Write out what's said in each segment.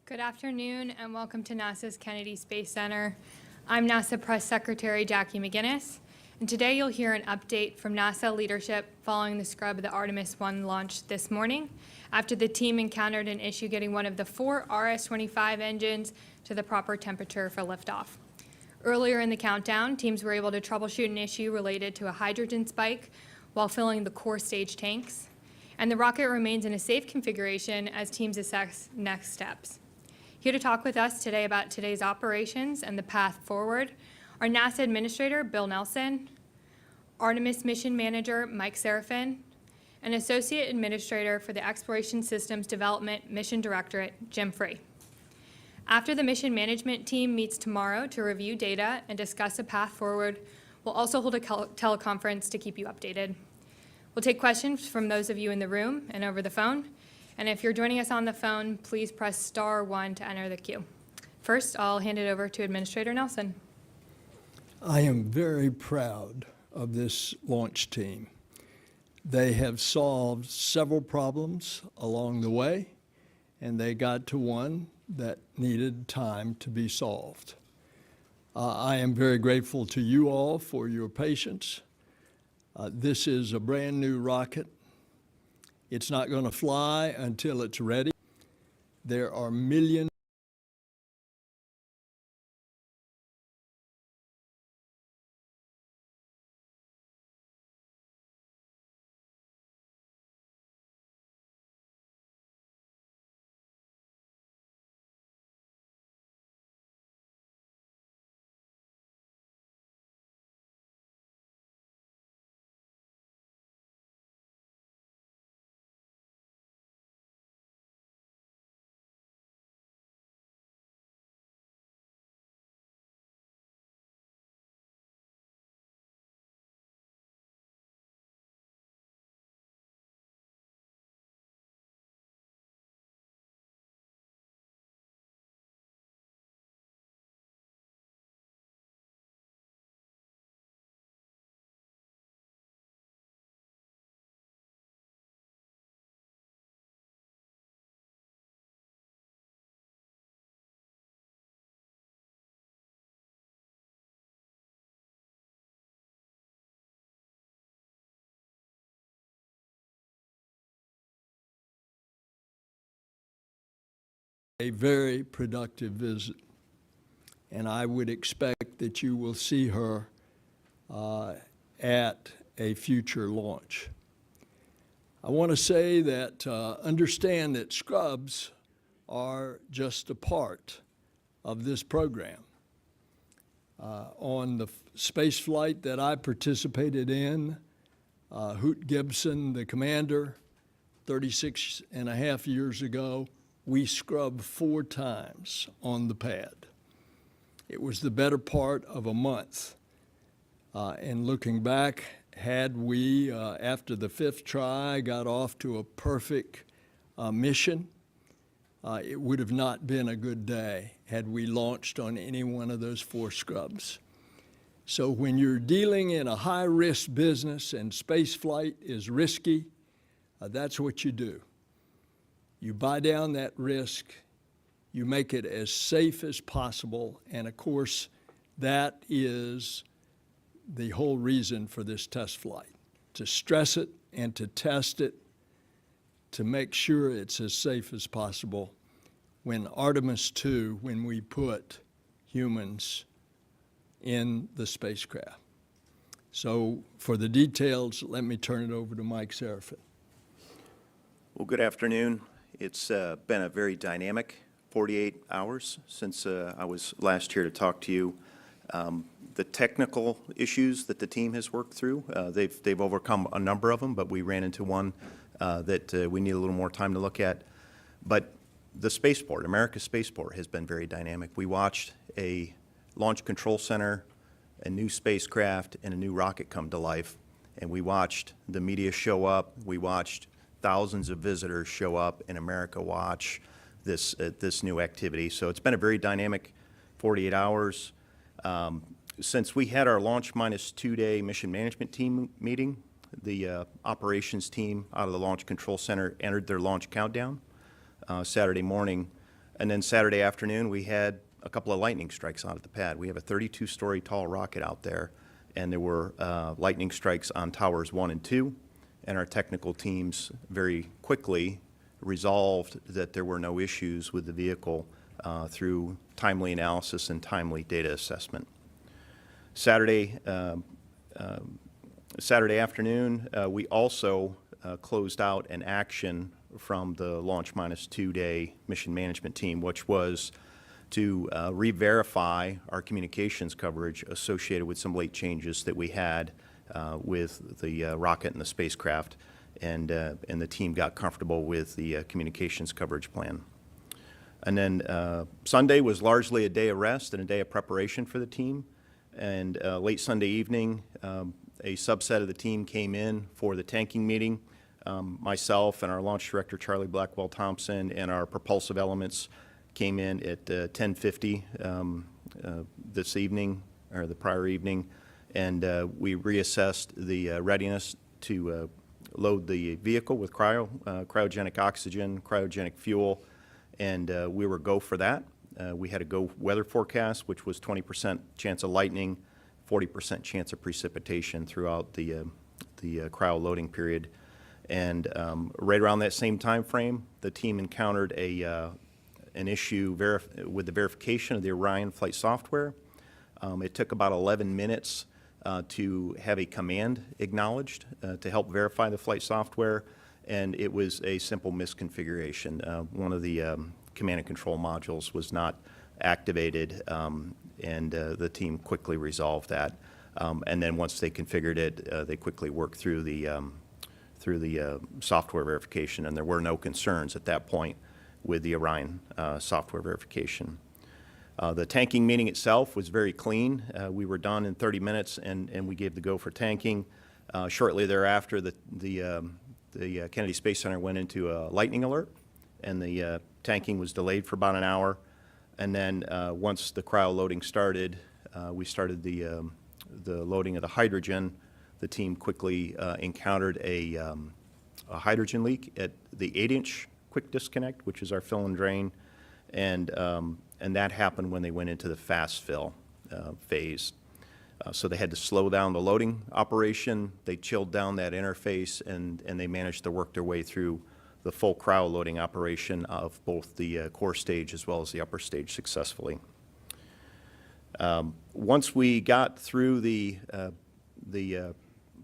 Good afternoon and welcome to NASA's Kennedy Space Center. I'm NASA Press Secretary Jackie McGinnis, and today you'll hear an update from NASA leadership following the scrub of the Artemis I launch this morning after the team encountered an issue getting one of the 4 RS-25 engines to the proper temperature for liftoff. Earlier in the countdown, teams were able to troubleshoot an issue related to a hydrogen spike while filling the core stage tanks, and the rocket remains in a safe configuration as teams assess next steps. Here to talk with us today about today's operations and the path forward are NASA Administrator Bill Nelson, Artemis Mission Manager Mike Serafin, and Associate Administrator for the Exploration Systems Development Mission Directorate Jim Free. After the mission management team meets tomorrow to review data and discuss a path forward, we'll also hold a teleconference to keep you updated. We'll take questions from those of you in the room and over the phone. And if you're joining us on the phone, please press *1 to enter the queue. First, I'll hand it over to Administrator Nelson. I am very proud of this launch team. They have solved several problems along the way, and they got to one that needed time to be solved. I am very grateful to you all for your patience. This is a brand new rocket. It's not going to fly until it's ready. There are millions a very productive visit, and I would expect that you will see her at a future launch. I want to say that understand that scrubs are just a part of this program. On the space flight that I participated in, Hoot Gibson, the commander, 36 and a half years ago, we scrubbed 4 times on the pad. It was the better part of a month. And looking back, had we, after the 5th try, got off to a perfect mission, it would have not been a good day had we launched on any one of those 4 scrubs. So when you're dealing in a high-risk business and space flight is risky, that's what you do. You buy down that risk, you make it as safe as possible, and of course, that is the whole reason for this test flight, to stress it and to test it to make sure it's as safe as possible when Artemis II, when we put humans in the spacecraft. So for the details, let me turn it over to Mike Serafin. Well, good afternoon. It's been a very dynamic 48 hours since I was last here to talk to you. The technical issues that the team has worked through, they've overcome a number of them, but we ran into one that we need a little more time to look at. But the spaceport, America's spaceport, has been very dynamic. We watched a launch control center, a new spacecraft, and a new rocket come to life, and we watched the media show up. We watched thousands of visitors show up in America watch this new activity. So it's been a very dynamic 48 hours. Since we had our launch minus 2-day mission management team meeting, the operations team out of the Launch Control Center entered their launch countdown. Saturday morning, And then Saturday afternoon, we had a couple of lightning strikes out at the pad. We have a 32-story tall rocket out there, and there were lightning strikes on towers 1 and 2, and our technical teams very quickly resolved that there were no issues with the vehicle through timely analysis and timely data assessment. Saturday afternoon, we also closed out an action from the Launch Minus 2-day mission management team, which was to re-verify our communications coverage associated with some late changes that we had with the rocket and the spacecraft, and the team got comfortable with the communications coverage plan. And then Sunday was largely a day of rest and a day of preparation for the team. And late Sunday evening, a subset of the team came in for the tanking meeting. Myself and our launch director, Charlie Blackwell Thompson, and our propulsive elements came in at 10:50 this evening, or the prior evening, and we reassessed the readiness to load the vehicle with cryogenic oxygen, cryogenic fuel, and we were go for that. We had a go weather forecast, which was 20% chance of lightning, 40% chance of precipitation throughout the cryo loading period. And right around that same time frame, the team encountered an issue with the verification of the Orion flight software. It took about 11 minutes to have a command acknowledged to help verify the flight software, and it was a simple misconfiguration. One of the command and control modules was not activated, and the team quickly resolved that. And then once they configured it, they quickly worked through the software verification, and there were no concerns at that point with the Orion software verification. The tanking meeting itself was very clean. We were done in 30 minutes, and we gave the go for tanking. Shortly thereafter, the Kennedy Space Center went into a lightning alert, and the tanking was delayed for about an hour. And then once the cryo loading started, we started the loading of the hydrogen. The team quickly encountered a hydrogen leak at the 8-inch quick disconnect, which is our fill and drain, and that happened when they went into the fast fill phase. So they had to slow down the loading operation. They chilled down that interface, and they managed to work their way through the full cryo loading operation of both the core stage as well as the upper stage successfully. Once we got through the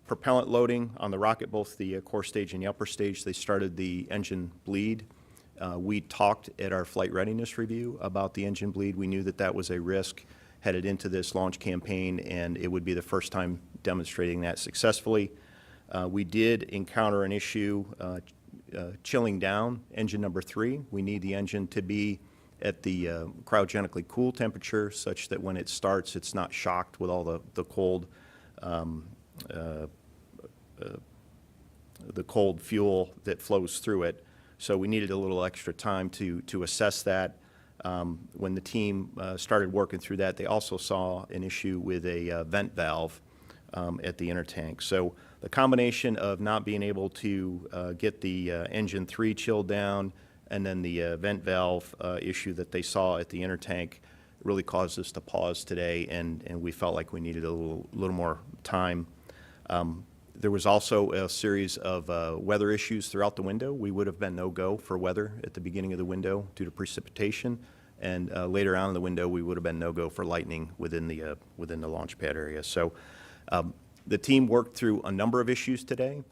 propellant loading on the rocket, both the core stage and the upper stage, they started the engine bleed. We talked at our flight readiness review about the engine bleed. We knew that that was a risk headed into this launch campaign, and it would be the first time demonstrating that successfully. We did encounter an issue chilling down engine number 3. We need the engine to be at the cryogenically cool temperature such that when it starts, it's not shocked with all the cold fuel that flows through it. So we needed a little extra time to assess that. When the team started working through that, they also saw an issue with a vent valve at the inner tank. So the combination of not being able to get the engine 3 chilled down, and then the vent valve issue that they saw at the inner tank really caused us to pause today, and we felt like we needed a little more time. There was also a series of weather issues throughout the window. We would have been no-go for weather at the beginning of the window due to precipitation, and later on in the window, we would have been no-go for lightning within the launch pad area. So the team worked through a number of issues today.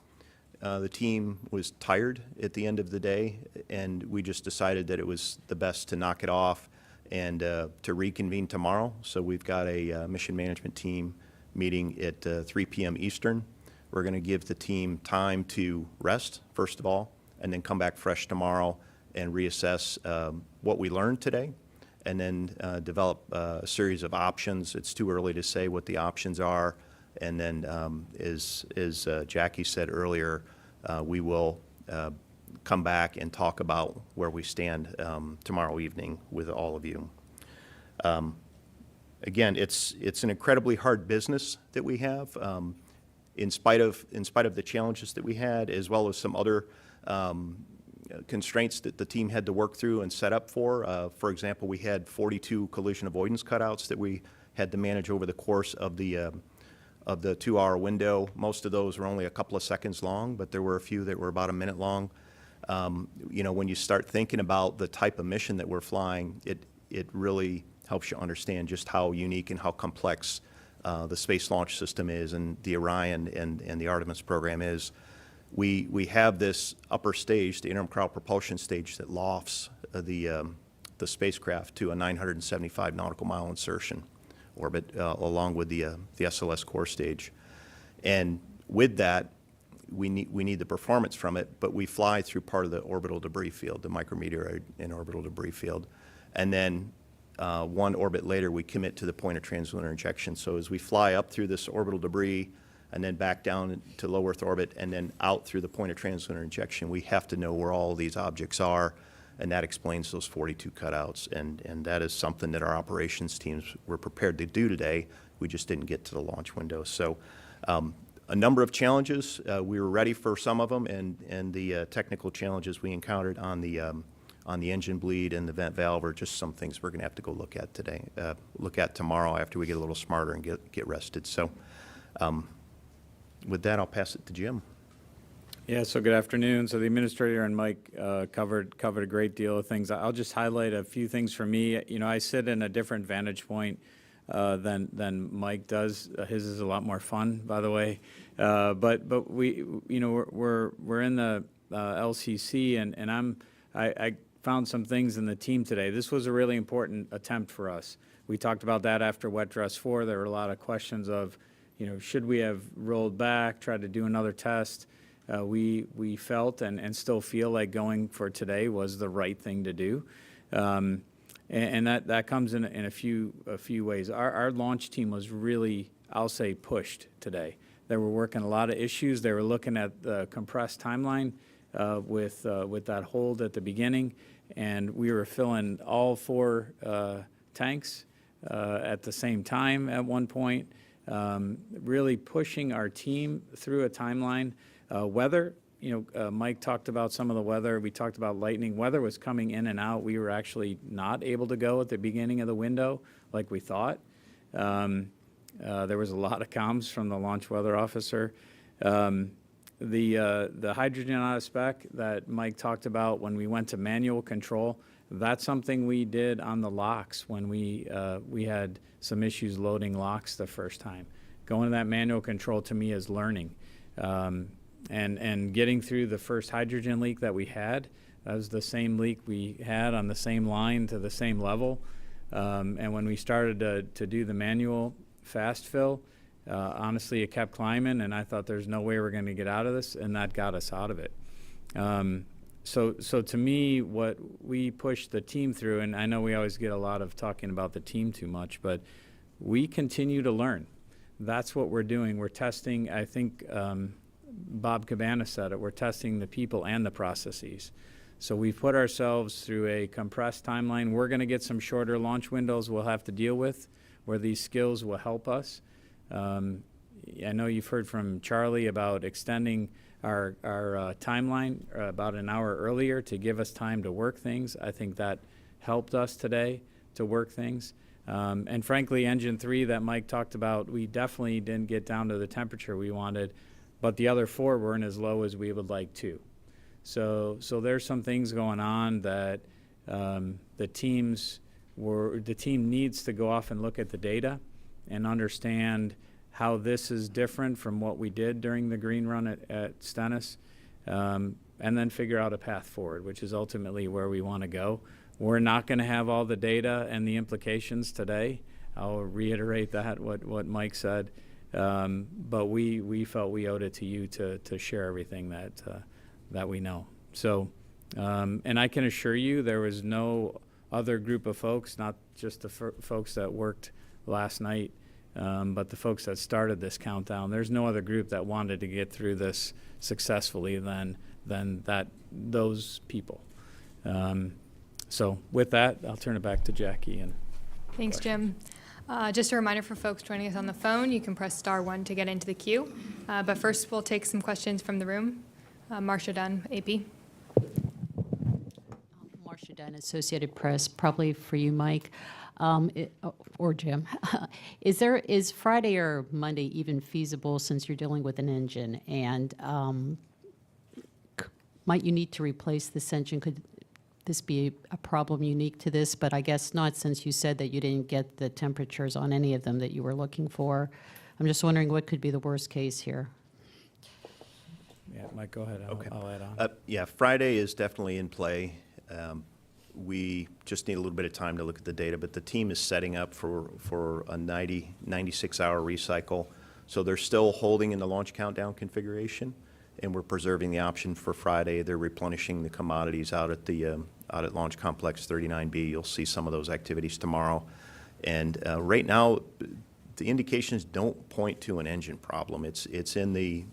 The team was tired at the end of the day, and we just decided that it was the best to knock it off and to reconvene tomorrow. So we've got a mission management team meeting at 3 p.m. Eastern. We're going to give the team time to rest, first of all, and then come back fresh tomorrow and reassess what we learned today, and then develop a series of options. It's too early to say what the options are. And then, as Jackie said earlier, we will come back and talk about where we stand tomorrow evening with all of you. Again, it's an incredibly hard business that we have. In spite of the challenges that we had, as well as some other constraints that the team had to work through and set up for. For example, we had 42 collision avoidance cutouts that we had to manage over the course of the 2-hour window. Most of those were only a couple of seconds long, but there were a few that were about a minute long. You know, when you start thinking about the type of mission that we're flying, it really helps you understand just how unique and how complex the Space Launch System is, and the Orion and the Artemis program is. We have this upper stage, the interim cryo propulsion stage, that lofts the spacecraft to a 975 nautical mile insertion orbit, along with the SLS core stage. And with that, we need the performance from it, but we fly through part of the orbital debris field, the micrometeoroid and orbital debris field. And then one orbit later, we commit to the point of translunar injection. So as we fly up through this orbital debris and then back down to low Earth orbit and then out through the point of translunar injection, we have to know where all these objects are, and that explains those 42 cutouts. And that is something that our operations teams were prepared to do today. We just didn't get to the launch window. So a number of challenges. We were ready for some of them, and the technical challenges we encountered on the engine bleed and the vent valve are just some things we're going to have to go look at today, look at tomorrow after we get a little smarter and get rested. So with that, I'll pass it to Jim. Yeah, so good afternoon. So the administrator and Mike covered a great deal of things. I'll just highlight a few things for me. You know, I sit in a different vantage point than Mike does. His is a lot more fun, by the way. But we, you know, we're in the LCC, and I found some things in the team today. This was a really important attempt for us. We talked about that after Wet Dress 4. There were a lot of questions of, you know, should we have rolled back, tried to do another test? We felt and still feel like going for today was the right thing to do. And that comes in a few ways. Our launch team was really, I'll say, pushed today. They were working a lot of issues. They were looking at the compressed timeline with that hold at the beginning, and we were filling all 4 tanks at the same time at one point, really pushing our team through a timeline. Weather, you know, Mike talked about some of the weather. We talked about lightning. Weather was coming in and out. We were actually not able to go at the beginning of the window like we thought. There was a lot of comms from the launch weather officer. The hydrogen out of spec that Mike talked about when we went to manual control, that's something we did on the locks when we had some issues loading locks the first time. Going to that manual control to me is learning. And getting through the first hydrogen leak that we had, that was the same leak we had on the same line to the same level. And when we started to do the manual fast fill, honestly, it kept climbing, and I thought there's no way we're going to get out of this, and that got us out of it. So to me, what we pushed the team through, and I know we always get a lot of talking about the team too much, but we continue to learn. That's what we're doing. We're testing, I think, Bob Cabana said it, we're testing the people and the processes. So we've put ourselves through a compressed timeline. We're going to get some shorter launch windows we'll have to deal with, where these skills will help us. I know you've heard from Charlie about extending our timeline about an hour earlier to give us time to work things. I think that helped us today to work things. And frankly, engine 3 that Mike talked about, we definitely didn't get down to the temperature we wanted, but the other 4 weren't as low as we would like to. So there's some things going on that the team needs to go off and look at the data and understand how this is different from what we did during the green run at Stennis, and then figure out a path forward, which is ultimately where we want to go. We're not going to have all the data and the implications today. I'll reiterate that, what Mike said. But we felt we owed it to you to share everything that we know. So, and I can assure you there was no other group of folks, not just the folks that worked last night, but the folks that started this countdown. There's no other group that wanted to get through this successfully than those people. So with that, I'll turn it back to Jackie. Thanks, Jim. Just a reminder for folks joining us on the phone, you can press *1 to get into the queue. But first, we'll take some questions from the room. Marcia Dunn, AP. Dunn, Associated Press, probably for you, Mike, or Jim. Is Friday or Monday even feasible since you're dealing with an engine? And might you need to replace this engine? Could this be a problem unique to this? But I guess not, since you said that you didn't get the temperatures on any of them that you were looking for. I'm just wondering what could be the worst case here. Yeah, Mike, go ahead. Okay. I'll add on. Yeah, Friday is definitely in play. We just need a little bit of time to look at the data, but the team is setting up for a 96-hour recycle. So they're still holding in the launch countdown configuration, and we're preserving the option for Friday. They're replenishing the commodities out at Launch Complex 39B. You'll see some of those activities tomorrow. And right now, the indications don't point to an engine problem. It's in the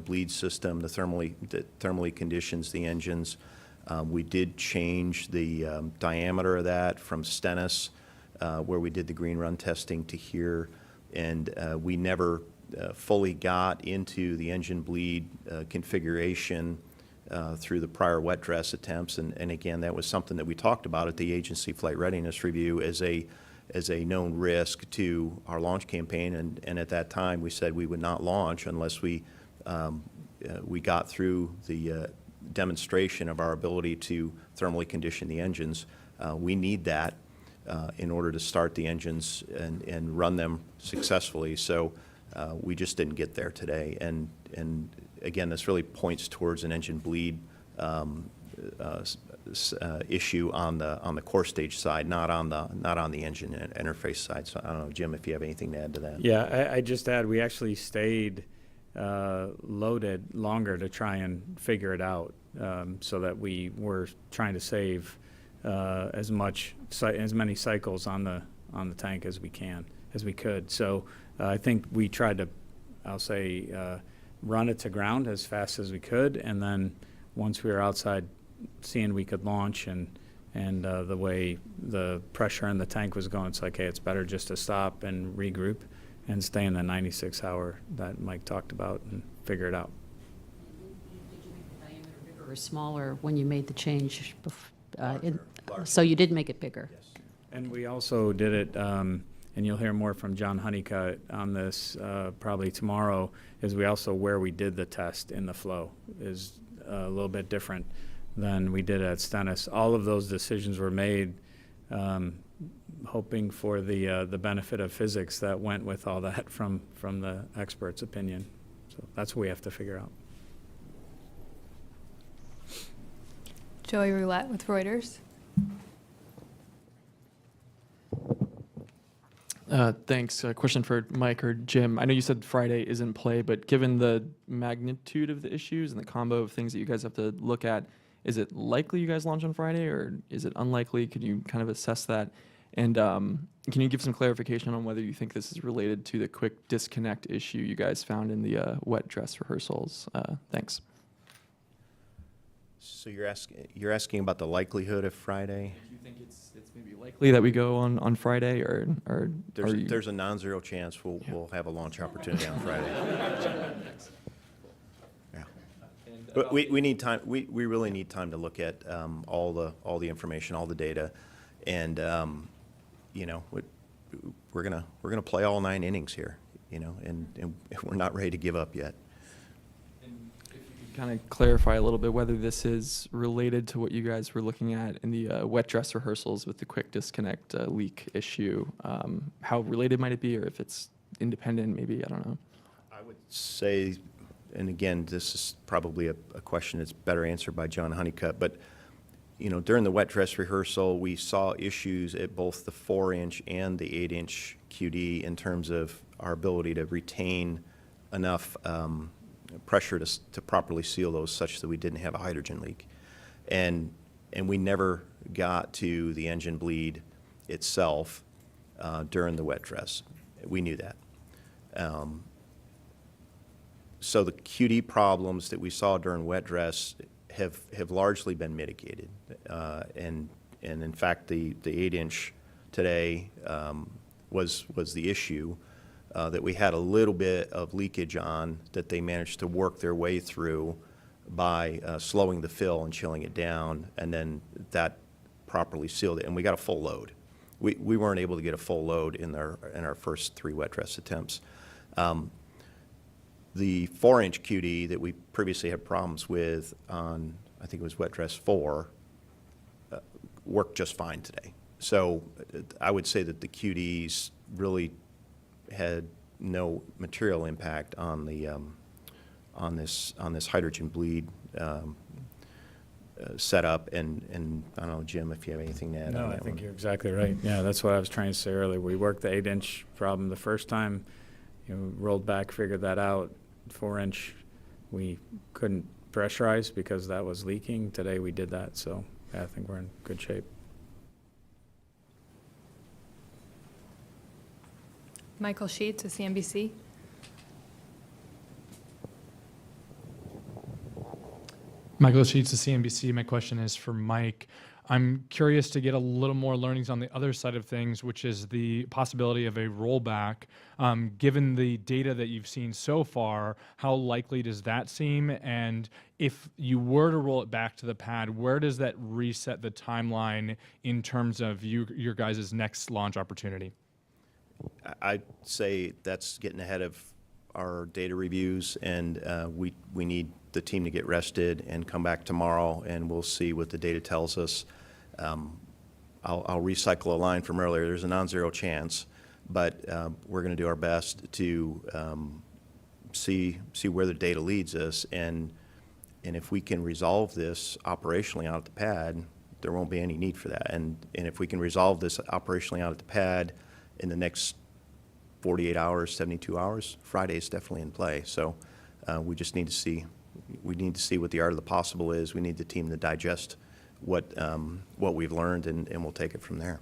bleed system, that thermally conditions the engines. We did change the diameter of that from Stennis, where we did the green run testing, to here, and we never fully got into the engine bleed configuration through the prior wet dress attempts, and again, that was something that we talked about at the agency flight readiness review as a known risk to our launch campaign, and at that time we said we would not launch unless we got through the demonstration of our ability to thermally condition the engines. We need that in order to start the engines and run them successfully. So we just didn't get there today. And again, this really points towards an engine bleed issue on the core stage side, not on the engine interface side. So I don't know, Jim, if you have anything to add to that. Yeah, I just add, we actually stayed loaded longer to try and figure it out, so that we were trying to save as many cycles on the tank as we could. So I think we tried to, I'll say, run it to ground as fast as we could, and then once we were outside, seeing we could launch and the way the pressure in the tank was going, it's like, hey, it's better just to stop and regroup and stay in the 96-hour that Mike talked about and figure it out. Did you make the diameter bigger or smaller when you made the change? Larger. So you did make it bigger? Yes. And we also did it, and you'll hear more from John Honeycutt on this probably tomorrow, is we also, where we did the test in the flow is a little bit different than we did at Stennis. All of those decisions were made hoping for the benefit of physics that went with all that from the expert's opinion. So that's what we have to figure out. Joey Roulette with Reuters. Thanks. A question for Mike or Jim. I know you said Friday is in play, but given the magnitude of the issues and the combo of things that you guys have to look at, is it likely you guys launch on Friday, or is it unlikely? Could you kind of assess that? And can you give some clarification on whether you think this is related to the quick disconnect issue you guys found in the wet dress rehearsals? Thanks. So you're asking about the likelihood of Friday? Do you think it's maybe likely that we go on Friday, or There's a non-zero chance we'll have a launch opportunity on Friday. Yeah. But we need time. We really need time to look at all the information, all the data, and we're gonna play all 9 innings here, and we're not ready to give up yet. kind of clarify a little bit whether this is related to what you guys were looking at in the wet dress rehearsals with the quick disconnect leak issue. How related might it be, or if it's independent, maybe, I don't know. I would say, and again, this is probably a question that's better answered by John Honeycutt, but during the wet dress rehearsal, we saw issues at both the 4-inch and the 8-inch QD in terms of our ability to retain enough pressure to properly seal those such that we didn't have a hydrogen leak. And we never got to the engine bleed itself during the wet dress. We knew that. So the QD problems that we saw during wet dress have largely been mitigated. And in fact, the 8-inch today was the issue that we had a little bit of leakage on that they managed to work their way through by slowing the fill and chilling it down, and then that properly sealed it, and we got a full load. We weren't able to get a full load in our first 3 wet dress attempts. The 4-inch QD that we previously had problems with on, I think it was wet dress 4, worked just fine today. So I would say that the QDs really had no material impact on the on this hydrogen bleed setup. And I don't know, Jim, if you have anything to add No, on I that think one. you're exactly right. Yeah, that's what I was trying to say earlier. We worked the 8-inch problem the first time, rolled back, figured that out. 4-inch, we couldn't pressurize because that was leaking. Today we did that, so yeah, I think we're in good shape. Michael Sheets with CNBC. Michael Sheets of CNBC. My question is for Mike. I'm curious to get a little more learnings on the other side of things, which is the possibility of a rollback. Given the data that you've seen so far, how likely does that seem? And if you were to roll it back to the pad, where does that reset the timeline in terms of your guys' next launch opportunity? I'd say that's getting ahead of our data reviews, and we need the team to get rested and come back tomorrow, and we'll see what the data tells us. I'll recycle a line from earlier. There's a non-zero chance, but we're going to do our best to see where the data leads us, and if we can resolve this operationally out at the pad, there won't be any need for that. And if we can resolve this operationally out at the pad in the next 48 hours, 72 hours, Friday is definitely in play. So we just need to see. We need to see what the art of the possible is. We need the team to digest what we've learned, and we'll take it from there.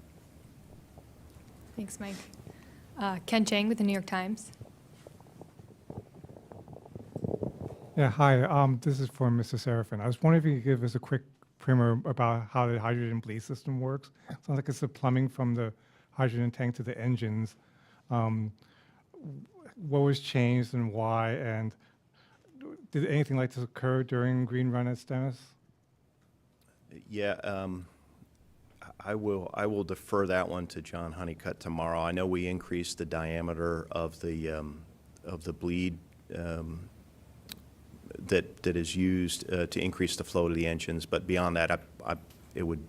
Thanks, Mike. Ken Chang with the New York Times. Yeah, hi. This is for Mr. Serafin. I was wondering if you could give us a quick primer about how the hydrogen bleed system works. Sounds like it's the plumbing from the hydrogen tank to the engines. What was changed and why? And did anything like this occur during Green Run at Stennis? Yeah, I will defer that one to John Honeycutt tomorrow. I know we increased the diameter of the bleed that is used to increase the flow to the engines, but beyond that, it would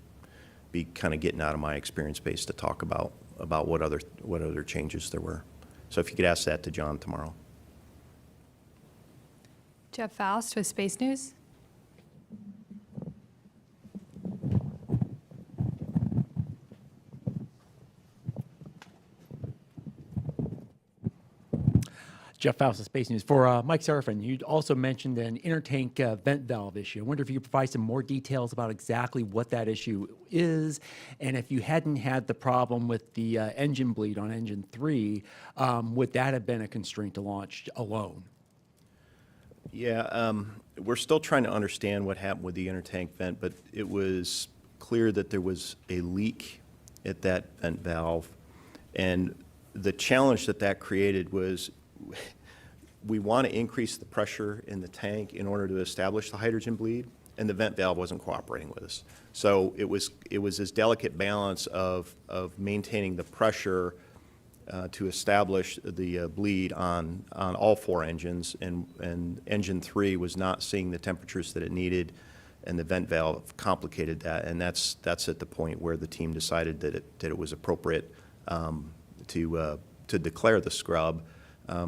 be kind of getting out of my experience base to talk about what other changes there were. So if you could ask that to John tomorrow. Jeff Faust with Space News. Jeff Faust of Space News. For Mike Serafin, you also mentioned an intertank vent valve issue. I wonder if you could provide some more details about exactly what that issue is, and if you hadn't had the problem with the engine bleed on engine 3, would that have been a constraint to launch alone? Yeah, we're still trying to understand what happened with the intertank vent, but it was clear that there was a leak at that vent valve, and the challenge that created was we want to increase the pressure in the tank in order to establish the hydrogen bleed, and the vent valve wasn't cooperating with us. So it was this delicate balance of maintaining the pressure to establish the bleed on all 4 engines, and engine 3 was not seeing the temperatures that it needed, and the vent valve complicated that, and that's at the point where the team decided that it was appropriate to declare the scrub,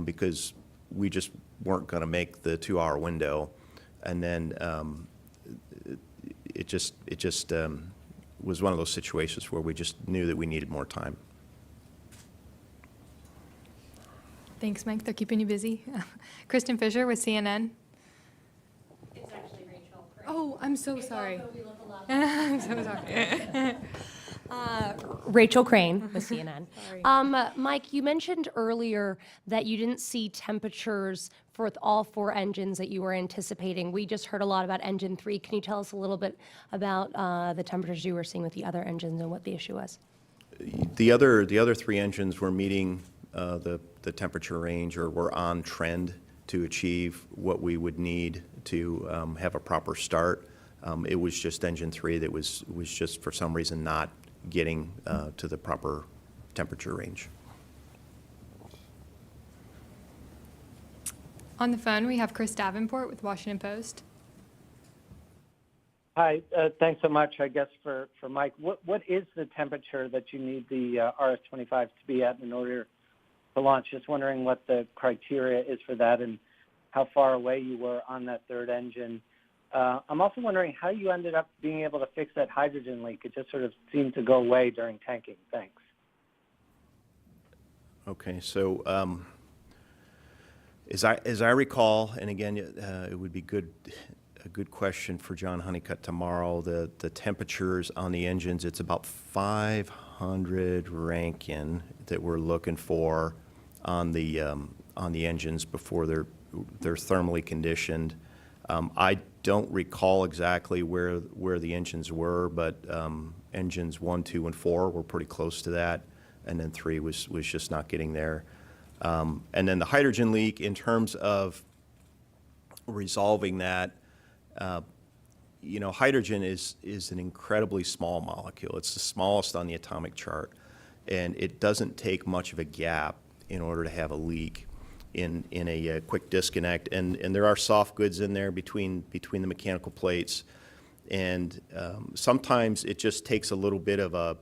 because we just weren't going to make the 2-hour window, and then it just was one of those situations where we just knew that we needed more time. Thanks, Mike. They're keeping you busy. Kristen Fisher with CNN. It's actually Rachel. Oh, I'm so sorry. I'm so sorry. Rachel Crane with CNN. Mike, you mentioned earlier that you didn't see temperatures for all 4 engines that you were anticipating. We just heard a lot about engine 3. Can you tell us a little bit about the temperatures you were seeing with the other engines and what the issue was? The other 3 engines were meeting the temperature range, or were on trend to achieve what we would need to have a proper start. It was just engine 3 that was just for some reason not getting to the proper temperature range. On the phone, we have Chris Davenport with Washington Post. Hi, thanks so much. I guess for Mike, what is the temperature that you need the RS-25 to be at in order to launch? Just wondering what the criteria is for that and how far away you were on that third engine. I'm also wondering how you ended up being able to fix that hydrogen leak. It just sort of seemed to go away during tanking. Thanks. Okay, so as I recall, and again, it would be a good question for John Honeycutt tomorrow. The temperatures on the engines, it's about 500 Rankine that we're looking for on the engines before they're thermally conditioned. I don't recall exactly where the engines were, but engines 1, 2, and 4 were pretty close to that, and then 3 was just not getting there. And then the hydrogen leak, in terms of resolving that, hydrogen is an incredibly small molecule. It's the smallest on the atomic chart, and it doesn't take much of a gap in order to have a leak in a quick disconnect. And there are soft goods in there between the mechanical plates, and sometimes it just takes a little bit of a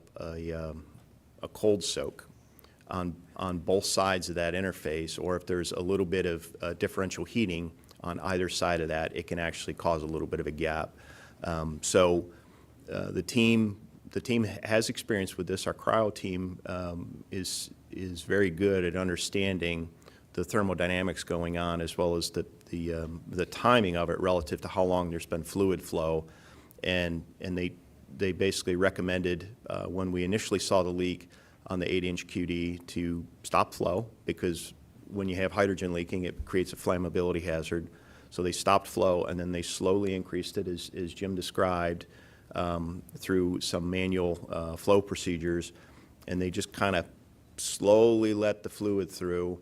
cold soak on both sides of that interface, or if there's a little bit of differential heating on either side of that, it can actually cause a little bit of a gap. So the team has experience with this. Our cryo team is very good at understanding the thermodynamics going on, as well as the timing of it relative to how long there's been fluid flow, and they basically recommended when we initially saw the leak on the 8-inch QD to stop flow, because when you have hydrogen leaking, it creates a flammability hazard. So they stopped flow, and then they slowly increased it, as Jim described, through some manual flow procedures, and they just kind of slowly let the fluid through,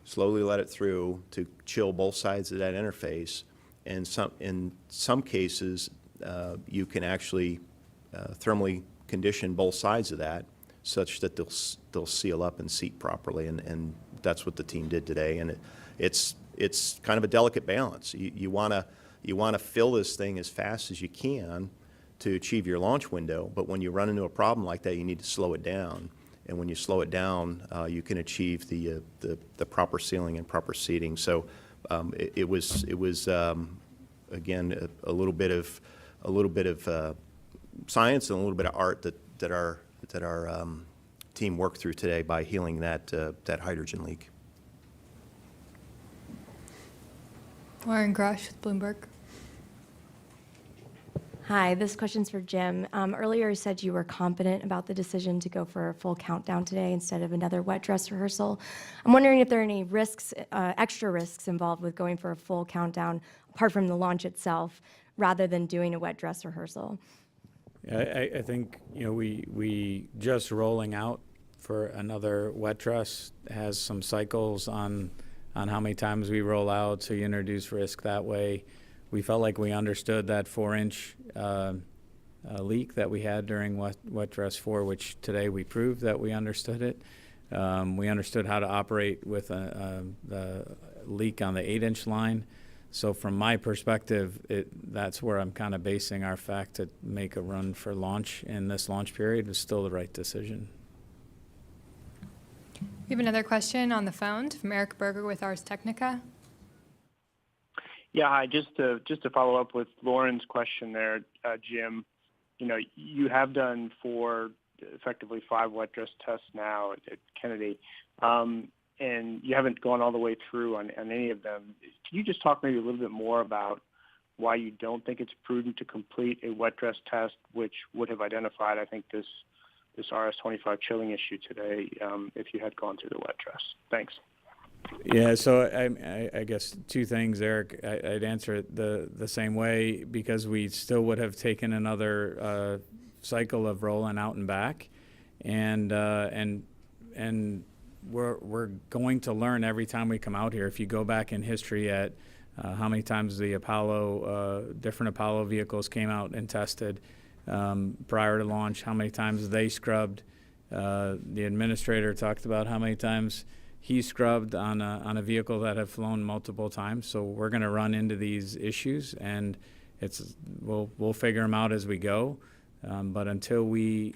slowly let it through to chill both sides of that interface. And in some cases, you can actually thermally condition both sides of that, such that they'll seal up and seat properly, and that's what the team did today. And it's kind of a delicate balance. You want to fill this thing as fast as you can to achieve your launch window, but when you run into a problem like that, you need to slow it down. And when you slow it down, you can achieve the proper sealing and proper seating. So it was again a little bit of science and a little bit of art that our team worked through today by healing that hydrogen leak. Lauren Grush with Bloomberg. Hi, this question's for Jim. Earlier you said you were confident about the decision to go for a full countdown today instead of another wet dress rehearsal. I'm wondering if there are any risks, extra risks involved with going for a full countdown, apart from the launch itself, rather than doing a wet dress rehearsal. I think, we just rolling out for another wet dress has some cycles on how many times we roll out, so you introduce risk that way. We felt like we understood that 4-inch leak that we had during wet dress 4, which today we proved that we understood it. We understood how to operate with the leak on the 8-inch line. So from my perspective, that's where I'm kind of basing our fact to make a run for launch in this launch period was still the right decision. We have another question on the phone from Eric Berger with Ars Technica. Yeah, hi. Just to follow up with Lauren's question there, Jim. You have done effectively 5 wet dress tests now at Kennedy, and you haven't gone all the way through on any of them. Can you just talk maybe a little bit more about why you don't think it's prudent to complete a wet dress test, which would have identified, I think, this RS-25 chilling issue today if you had gone through the wet dress? Thanks. Yeah, so I guess 2 things, Eric. I'd answer it the same way, because we still would have taken another cycle of rolling out and back, and we're going to learn every time we come out here. If you go back in history at how many times the different Apollo vehicles came out and tested prior to launch, how many times they scrubbed. The administrator talked about how many times he scrubbed on a vehicle that had flown multiple times. So we're going to run into these issues, and we'll figure them out as we go. But until we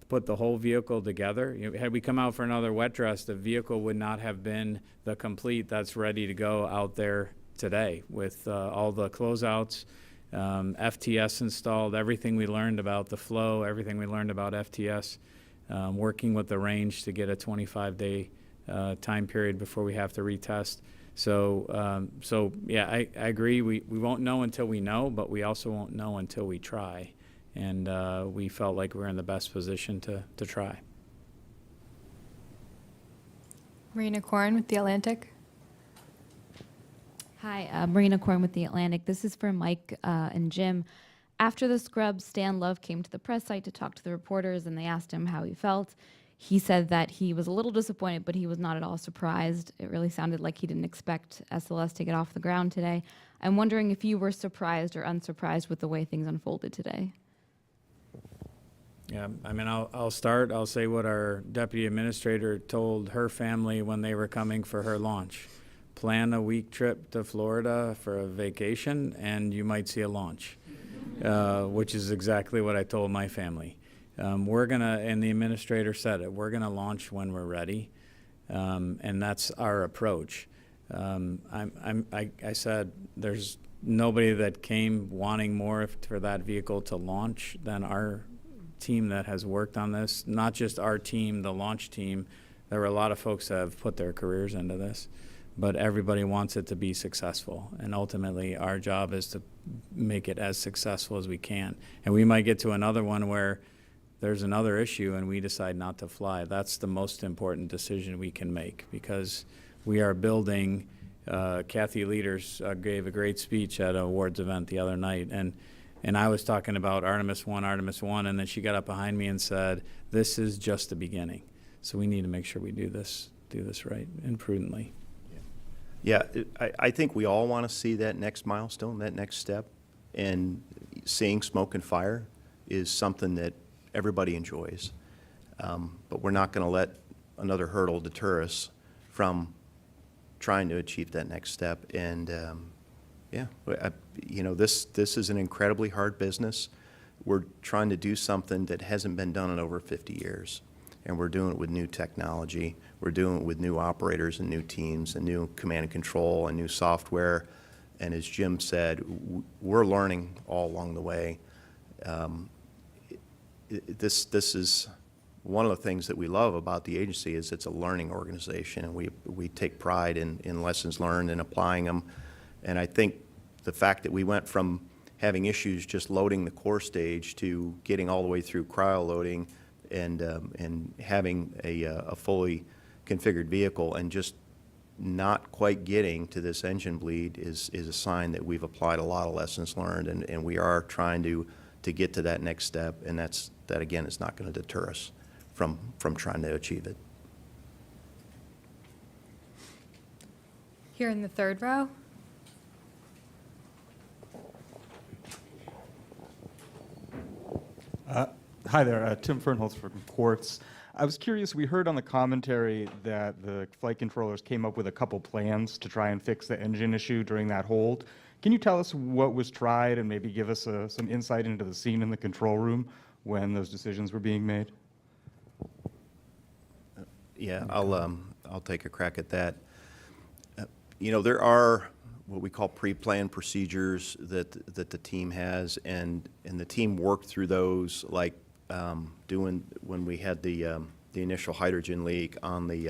put the whole vehicle together, had we come out for another wet dress, the vehicle would not have been the complete that's ready to go out there today with all the closeouts, FTS installed, everything we learned about the flow, everything we learned about FTS, working with the range to get a 25-day time period before we have to retest. So yeah, I agree. We won't know until we know, but we also won't know until we try. And we felt like we were in the best position to try. Marina Corn with The Atlantic. Hi, Marina Corn with The Atlantic. This is for Mike and Jim. After the scrub, Stan Love came to the press site to talk to the reporters, and they asked him how he felt. He said that he was a little disappointed, but he was not at all surprised. It really sounded like he didn't expect SLS to get off the ground today. I'm wondering if you were surprised or unsurprised with the way things unfolded today. Yeah, I mean, I'll start. I'll say what our deputy administrator told her family when they were coming for her launch. Plan a week trip to Florida for a vacation, and you might see a launch, which is exactly what I told my family. We're gonna, and the administrator said it, we're gonna launch when we're ready, and that's our approach. I said there's nobody that came wanting more for that vehicle to launch than our team that has worked on this. Not just our team, the launch team. There were a lot of folks that have put their careers into this, but everybody wants it to be successful. And ultimately, our job is to make it as successful as we can. And we might get to another one where there's another issue and we decide not to fly. That's the most important decision we can make, because we are building. Kathy Leaders gave a great speech at an awards event the other night, and I was talking about Artemis I, and then she got up behind me and said, "This is just the beginning." So we need to make sure we do this right and prudently. Yeah, I think we all want to see that next milestone, that next step, and seeing smoke and fire is something that everybody enjoys. But we're not going to let another hurdle deter us from trying to achieve that next step. And yeah, this is an incredibly hard business. We're trying to do something that hasn't been done in over 50 years. And we're doing it with new technology. We're doing it with new operators and new teams and new command and control and new software. And as Jim said, we're learning all along the way. This is one of the things that we love about the agency is it's a learning organization, and we take pride in lessons learned and applying them. And I think the fact that we went from having issues just loading the core stage to getting all the way through cryo loading and having a fully configured vehicle and just not quite getting to this engine bleed is a sign that we've applied a lot of lessons learned, and we are trying to get to that next step, and that again is not going to deter us from trying to achieve it. Here in the third row. Hi there, Tim Fernholz from Quartz. I was curious, we heard on the commentary that the flight controllers came up with a couple plans to try and fix the engine issue during that hold. Can you tell us what was tried and maybe give us some insight into the scene in the control room when those decisions were being made? Yeah, I'll take a crack at that. There are what we call pre-planned procedures that the team has, and the team worked through those, like doing when we had the initial hydrogen leak on the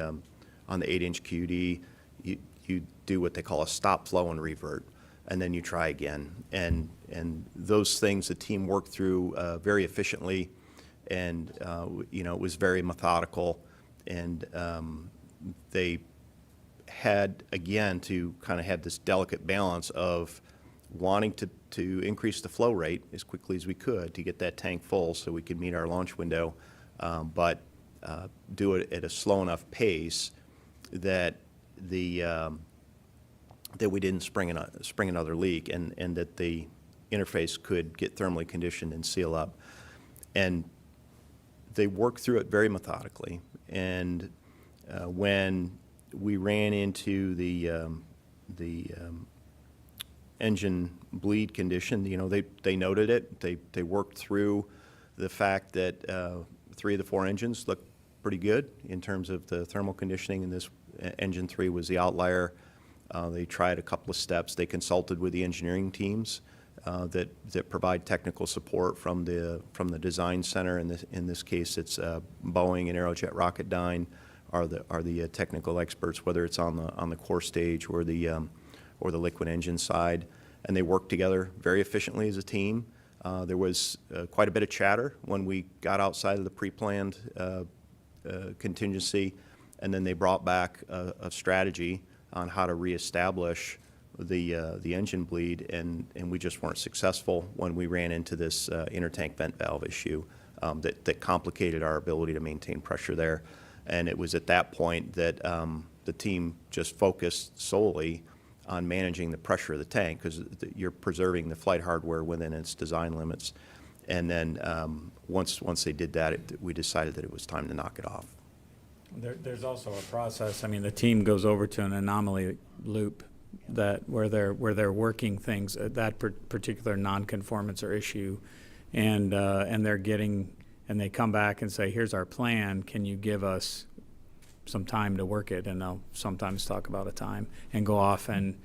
8-inch QD. You do what they call a stop, flow, and revert, and then you try again. And those things the team worked through very efficiently, and it was very methodical, and they had, again, to kind of have this delicate balance of wanting to increase the flow rate as quickly as we could to get that tank full so we could meet our launch window, but do it at a slow enough pace that the that we didn't spring another leak, and that the interface could get thermally conditioned and seal up. And they worked through it very methodically. And when we ran into the engine bleed condition, you know, they noted it. They worked through the fact that 3 of the 4 engines looked pretty good in terms of the thermal conditioning, and this engine 3 was the outlier. They tried a couple of steps. They consulted with the engineering teams that provide technical support from the design center. In this case, it's Boeing and Aerojet Rocketdyne are the technical experts, whether it's on the core stage or the liquid engine side, and they worked together very efficiently as a team. There was quite a bit of chatter when we got outside of the pre-planned contingency, and then they brought back a strategy on how to reestablish the engine bleed, and we just weren't successful when we ran into this intertank vent valve issue that complicated our ability to maintain pressure there. And it was at that point that the team just focused solely on managing the pressure of the tank, because you're preserving the flight hardware within its design limits. And then once they did that, we decided that it was time to knock it off. There's also a process. I mean, the team goes over to an anomaly loop where they're working things at that particular nonconformance or issue, and they come back and say, here's our plan. Can you give us some time to work it? And they'll sometimes talk about a time and go off and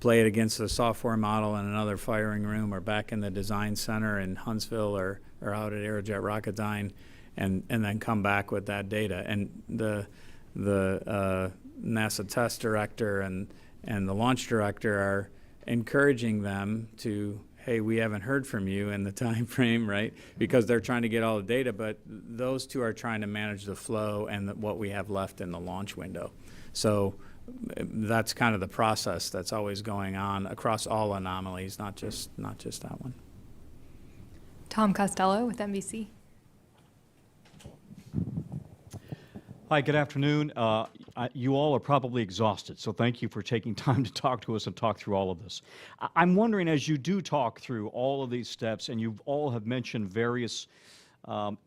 play it against the software model in another firing room, or back in the design center in Huntsville, or out at Aerojet Rocketdyne, and then come back with that data. And the NASA test director and the launch director are encouraging them to, hey, we haven't heard from you in the time frame, right? Because they're trying to get all the data, but those two are trying to manage the flow and what we have left in the launch window. So that's kind of the process that's always going on across all anomalies, not just that one. Tom Costello with NBC. Hi, good afternoon. You all are probably exhausted, so thank you for taking time to talk to us and talk through all of this. I'm wondering, as you do talk through all of these steps, and you all have mentioned various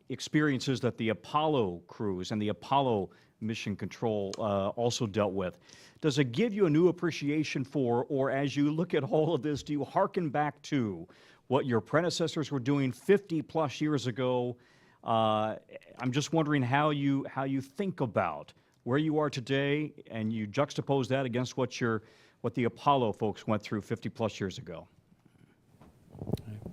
experiences that the Apollo crews and the Apollo mission control also dealt with, does it give you a new appreciation for, or as you look at all of this, do you hearken back to what your predecessors were doing 50 plus years ago? I'm just wondering how you think about where you are today, and you juxtapose that against what the Apollo folks went through 50 plus years ago.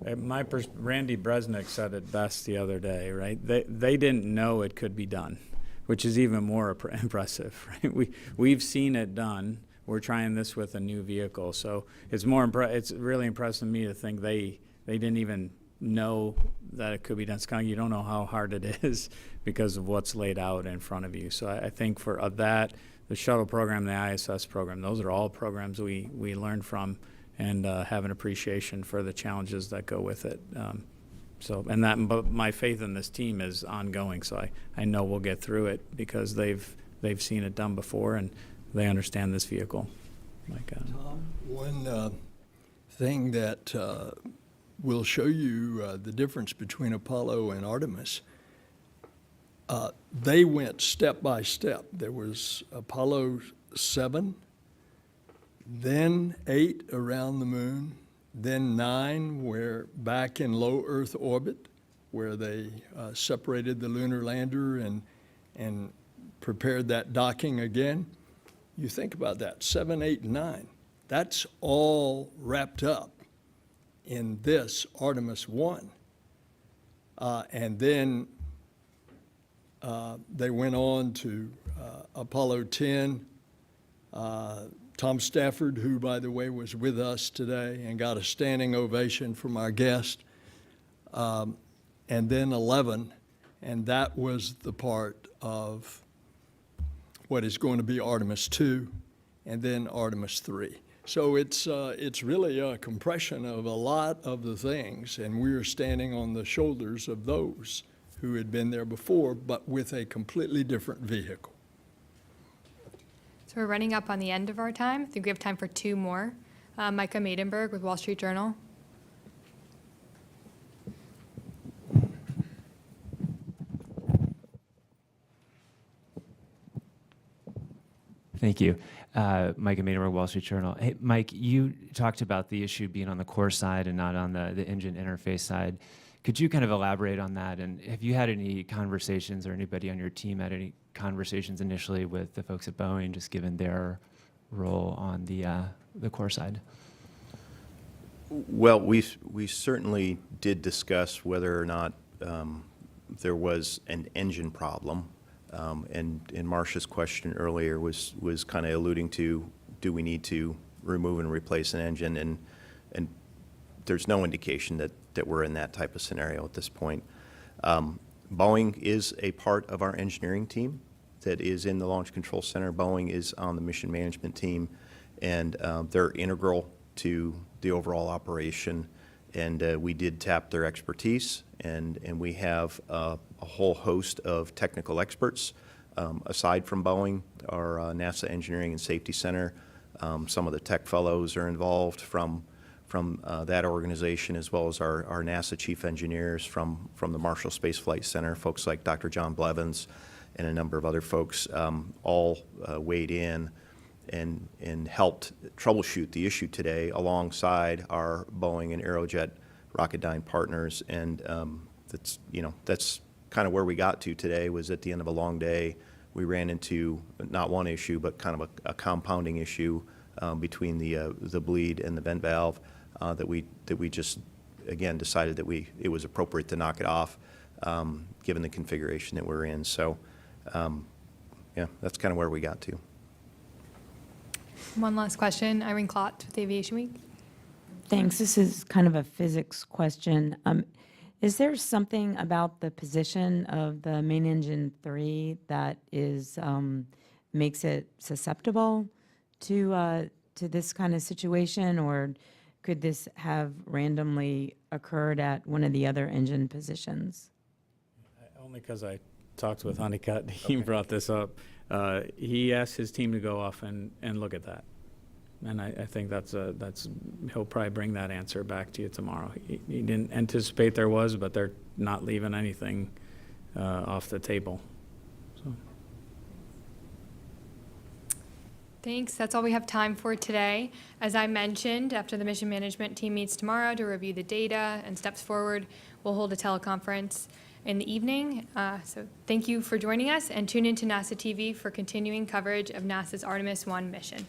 Randy Bresnik said it best the other day, right? They didn't know it could be done, which is even more impressive, right? We've seen it done. We're trying this with a new vehicle, so it's really impressive to me to think they didn't even know that it could be done. It's kind of, you don't know how hard it is because of what's laid out in front of you. So I think for that, the shuttle program, the ISS program, those are all programs we learn from, and have an appreciation for the challenges that go with it. But my faith in this team is ongoing, so I know we'll get through it because they've seen it done before, and they understand this vehicle. Tom, one thing that will show you the difference between Apollo and Artemis. They went step by step. There was Apollo 7, then 8 around the moon, then 9 where back in low Earth orbit, where they separated the lunar lander and prepared that docking again. You think about that, 7, 8, and 9. That's all wrapped up in this Artemis I. And then they went on to Apollo 10. Tom Stafford, who, by the way, was with us today and got a standing ovation from our guest, and then 11, and that was the part of what is going to be Artemis II, and then Artemis III. So it's really a compression of a lot of the things, and we are standing on the shoulders of those who had been there before, but with a completely different vehicle. So So we're running up on the end of our time. I think we have time for two more. Micah Maidenberg with Wall Street Journal. Thank you. Micah Maidenberg, Wall Street Journal. Hey, Mike, you talked about the issue being on the core side and not on the engine interface side. Could you kind of elaborate on that? And have you had any conversations, or anybody on your team had any conversations initially with the folks at Boeing, just given their role on the core side? Well, we certainly did discuss whether or not there was an engine problem. And Marcia's question earlier was kind of alluding to, do we need to remove and replace an engine? And there's no indication that we're in that type of scenario at this point. Boeing is a part of our engineering team that is in the Launch Control Center. Boeing is on the mission management team, and they're integral to the overall operation. And we did tap their expertise, and we have a whole host of technical experts. Aside from Boeing, our NASA Engineering and Safety Center, some of the tech fellows are involved from that organization, as well as our NASA chief engineers from the Marshall Space Flight Center, folks like Dr. John Blevins and a number of other folks, all weighed in and helped troubleshoot the issue today alongside our Boeing and Aerojet Rocketdyne partners. And that's kind of where we got to today. Was at the end of a long day, we ran into not one issue, but kind of a compounding issue between the bleed and the vent valve that we just, again, decided that it was appropriate to knock it off given the configuration that we're in. So yeah, that's kind of where we got to. One last question. Irene Klotz with Aviation Week. Thanks. This is kind of a physics question. Is there something about the position of the main engine 3 that is makes it susceptible to this kind of situation, or could this have randomly occurred at one of the other engine positions? Only because I talked with Honeycutt, he brought this up. He asked his team to go off and look at that. And I think he'll probably bring that answer back to you tomorrow. He didn't anticipate there was, but they're not leaving anything off the table. So. Thanks. That's all we have time for today. As I mentioned, after the mission management team meets tomorrow to review the data and steps forward, we'll hold a teleconference in the evening. So thank you for joining us, and tune into NASA TV for continuing coverage of NASA's Artemis I mission.